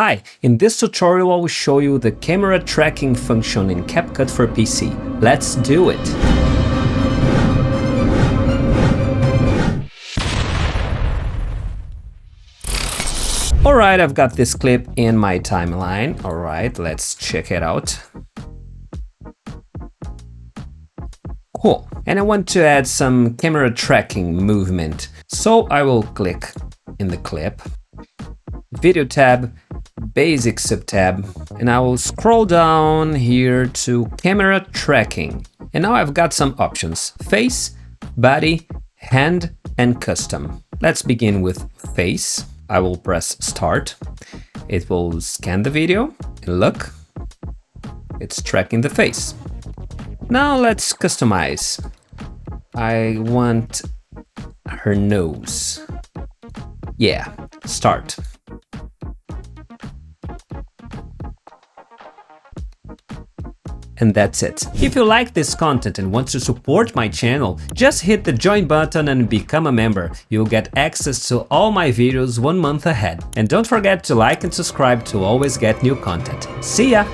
Hi, in this tutorial I will show you the camera tracking function in CapCut for PC. Let's do it! Alright, I've got this clip in my timeline. Alright, let's check it out. Cool. And I want to add some camera tracking movement. So I will click in the clip, video tab, basic subtab, and I will scroll down here to camera tracking. And now I've got some options: face, body, hand, and custom. Let's begin with face. I will press start. It will scan the video and look, it's tracking the face. Now let's customize. I want her nose. Yeah, start. And that's it. If you like this content and want to support my channel, just hit the join button and become a member. You'll get access to all my videos 1 month ahead. And don't forget to like and subscribe to always get new content. See ya!